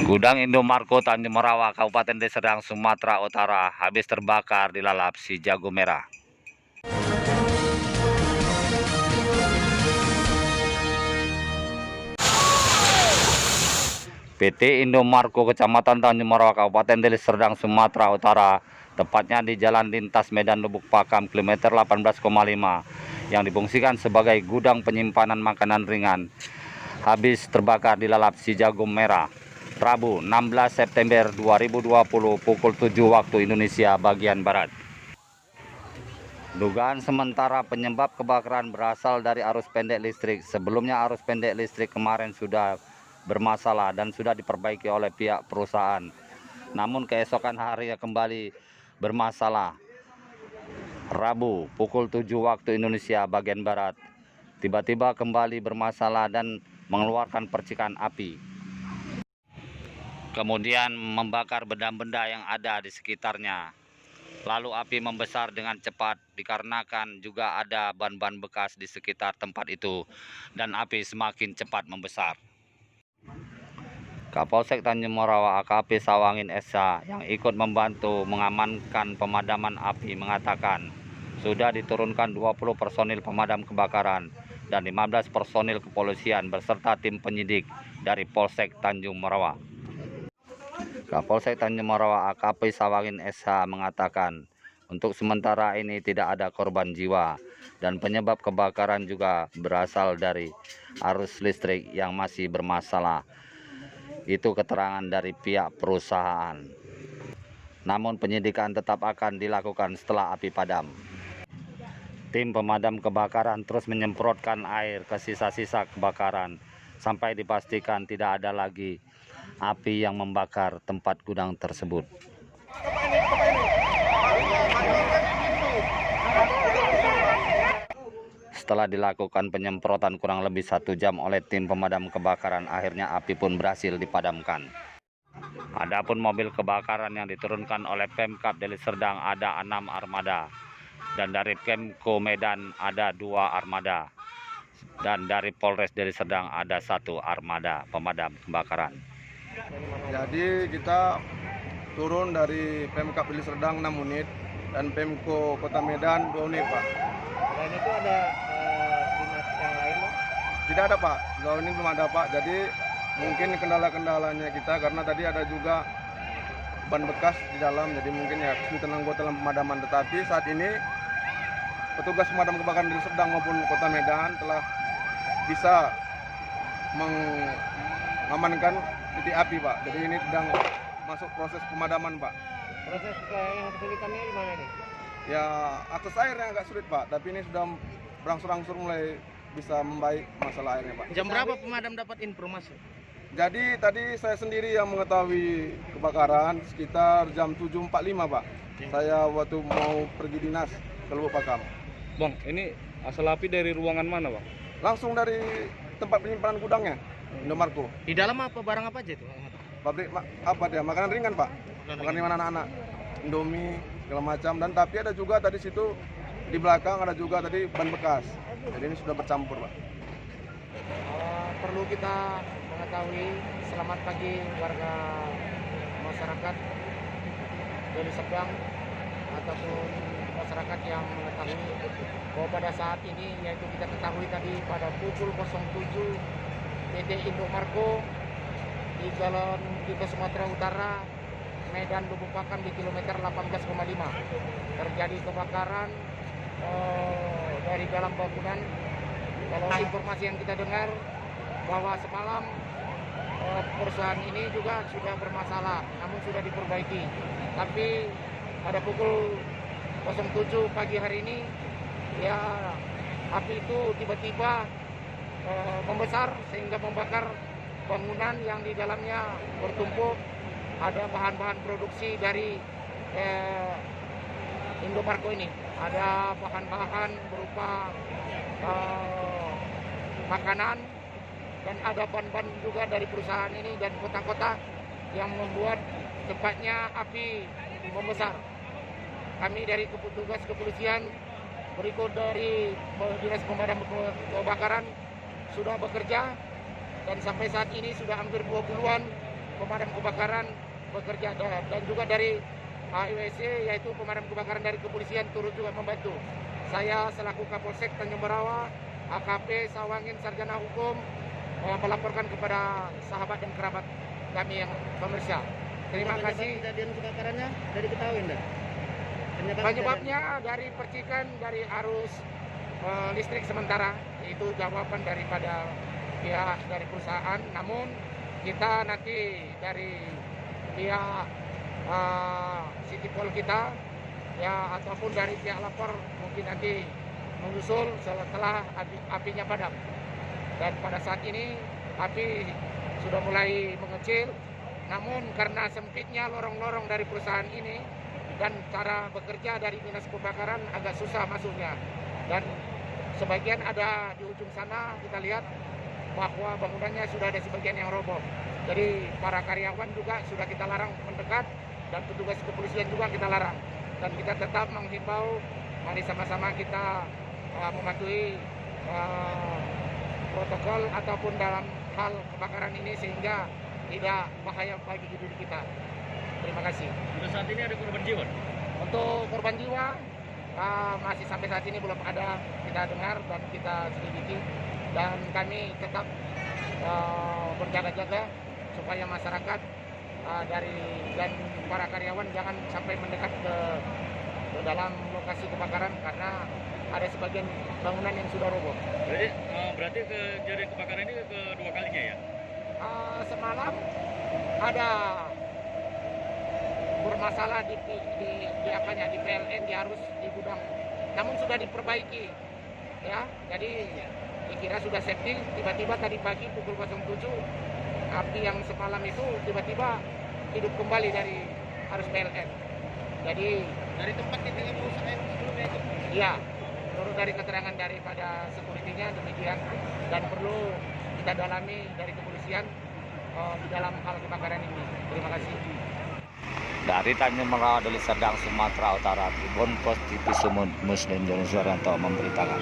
Gudang Indomarko Tanjung Merawa, Kabupaten Deli Serdang, Sumatera Utara, habis terbakar dilalap si jago merah. PT Indomarko Kecamatan Tanjung Merawa, Kabupaten Deli Serdang, Sumatera Utara, tepatnya di Jalan Lintas Medan Lubuk Pakam, kilometer 18,5, yang difungsikan sebagai gudang penyimpanan makanan ringan, habis terbakar dilalap si jago merah. Rabu 16 September 2020 pukul 7 waktu Indonesia bagian Barat. Dugaan sementara penyebab kebakaran berasal dari arus pendek listrik. Sebelumnya arus pendek listrik kemarin sudah bermasalah dan sudah diperbaiki oleh pihak perusahaan. Namun keesokan harinya kembali bermasalah. Rabu pukul 7 waktu Indonesia bagian Barat. Tiba-tiba kembali bermasalah dan mengeluarkan percikan api. Kemudian membakar benda-benda yang ada di sekitarnya. Lalu api membesar dengan cepat dikarenakan juga ada ban-ban bekas di sekitar tempat itu dan api semakin cepat membesar. Kapolsek Tanjung Merawa AKP Sawangin SH yang ikut membantu mengamankan pemadaman api mengatakan sudah diturunkan 20 personil pemadam kebakaran dan 15 personil kepolisian beserta tim penyidik dari Polsek Tanjung Merawa. Kapolsek Tanjung Merawa AKP Sawangin SH mengatakan untuk sementara ini tidak ada korban jiwa dan penyebab kebakaran juga berasal dari arus listrik yang masih bermasalah. Itu keterangan dari pihak perusahaan. Namun penyidikan tetap akan dilakukan setelah api padam. Tim pemadam kebakaran terus menyemprotkan air ke sisa-sisa kebakaran sampai dipastikan tidak ada lagi api yang membakar tempat gudang tersebut. Setelah dilakukan penyemprotan kurang lebih 1 jam oleh tim pemadam kebakaran, akhirnya api pun berhasil dipadamkan. Adapun mobil kebakaran yang diturunkan oleh Pemkab Deli Serdang ada 6 armada, dan dari Pemko Medan ada 2 armada, dan dari Polres Deli Serdang ada 1 armada pemadam kebakaran. Jadi kita turun dari Pemkab Deli Serdang 6 unit dan Pemko Kota Medan 2 unit, Pak. Dan itu ada dinas yang lain, Pak? Tidak ada, Pak. Sejauh ini belum ada, Pak. Jadi mungkin kendala-kendalanya kita karena tadi ada juga ban bekas di dalam, jadi mungkin ya kesulitan anggota dalam pemadaman. Tetapi saat ini petugas pemadam kebakaran Deli Serdang maupun Kota Medan telah bisa mengamankan titik api, Pak. Jadi ini sedang masuk proses pemadaman, Pak. Proses yang kesulitannya gimana nih? Ya akses air yang agak sulit, Pak, tapi ini sudah berangsur-angsur mulai bisa membaik masalah airnya, Pak. Jam berapa pemadam dapat informasi? Jadi tadi saya sendiri yang mengetahui kebakaran sekitar jam 7.45, Pak. Saya waktu mau pergi dinas ke Lubuk Pakam. Bang, ini asal api dari ruangan mana, Bang? Langsung dari tempat penyimpanan gudangnya, Indomarko. Di dalam apa barang apa aja itu? Pabrik apa dia? Makanan ringan, Pak. Makanan ringan anak-anak. Indomie segala macam, dan tapi ada juga tadi situ di belakang ada juga tadi ban bekas. Jadi ini sudah bercampur, Pak. Perlu kita mengetahui, selamat pagi warga masyarakat Deli Serdang ataupun masyarakat yang mengetahui bahwa pada saat ini, yaitu kita ketahui tadi pada pukul 07 PT Indomarko di Jalan Kita Sumatera Utara Medan Lubuk Pakam di kilometer 18,5 terjadi kebakaran dari dalam bangunan. Kalau informasi yang kita dengar bahwa semalam perusahaan ini juga sudah bermasalah, namun sudah diperbaiki. Tapi pada pukul 07 pagi hari ini, ya api itu tiba-tiba membesar sehingga membakar bangunan yang di dalamnya bertumpuk ada bahan-bahan produksi dari Indomarko ini. Ada bahan-bahan berupa makanan dan ada ban-ban juga dari perusahaan ini dan kota-kota yang membuat cepatnya api membesar. Kami dari petugas kepolisian berikut dari Dinas Pemadam Kebakaran sudah bekerja dan sampai saat ini sudah hampir 20-an pemadam kebakaran bekerja dan juga dari IWC yaitu pemadam kebakaran dari kepolisian turut juga membantu. Saya selaku Kapolsek Tanjung Berawa, AKP Sawangin Sarjana Hukum melaporkan kepada sahabat dan kerabat kami yang pemirsa. Terima kasih. Kejadian kebakarannya dari ketahui enggak? Penyebabnya dari percikan dari arus listrik sementara, itu jawaban daripada pihak dari perusahaan. Namun kita nanti dari pihak Citipol kita ya ataupun dari pihak lapor mungkin nanti menyusul setelah apinya padam. Dan pada saat ini api sudah mulai mengecil, namun karena sempitnya lorong-lorong dari perusahaan ini dan cara bekerja dari dinas kebakaran agak susah masuknya. Dan sebagian ada di ujung sana, kita lihat bahwa bangunannya sudah ada sebagian yang roboh. Jadi para karyawan juga sudah kita larang mendekat dan petugas kepolisian juga kita larang. Dan kita tetap menghimbau, mari sama-sama kita mematuhi protokol ataupun dalam hal kebakaran ini sehingga tidak bahaya bagi diri kita. Terima kasih. Untuk saat ini ada korban jiwa? Untuk korban jiwa masih sampai saat ini belum ada kita dengar dan kita selidiki, dan kami tetap berjaga-jaga supaya masyarakat dan para karyawan jangan sampai mendekat ke dalam lokasi kebakaran karena ada sebagian bangunan yang sudah roboh. Berarti kejadian kebakaran ini kedua kalinya ya? Semalam ada bermasalah di PLN, di arus di gudang. Namun sudah diperbaiki, ya. Jadi dikira sudah safety. Tiba-tiba tadi pagi pukul 07 api yang semalam itu tiba-tiba hidup kembali dari arus PLN. Jadi Dari tempat titik yang rusak yang sebelumnya itu? iya, menurut dari keterangan daripada security-nya demikian, dan perlu kita dalami dari kepolisian di dalam hal kebakaran ini. Terima kasih. Dari Tanjung Berawa, Deli Serdang, Sumatera Utara, Tribun Pos TV Sumut, Muslim Joni Suarianto memberitakan.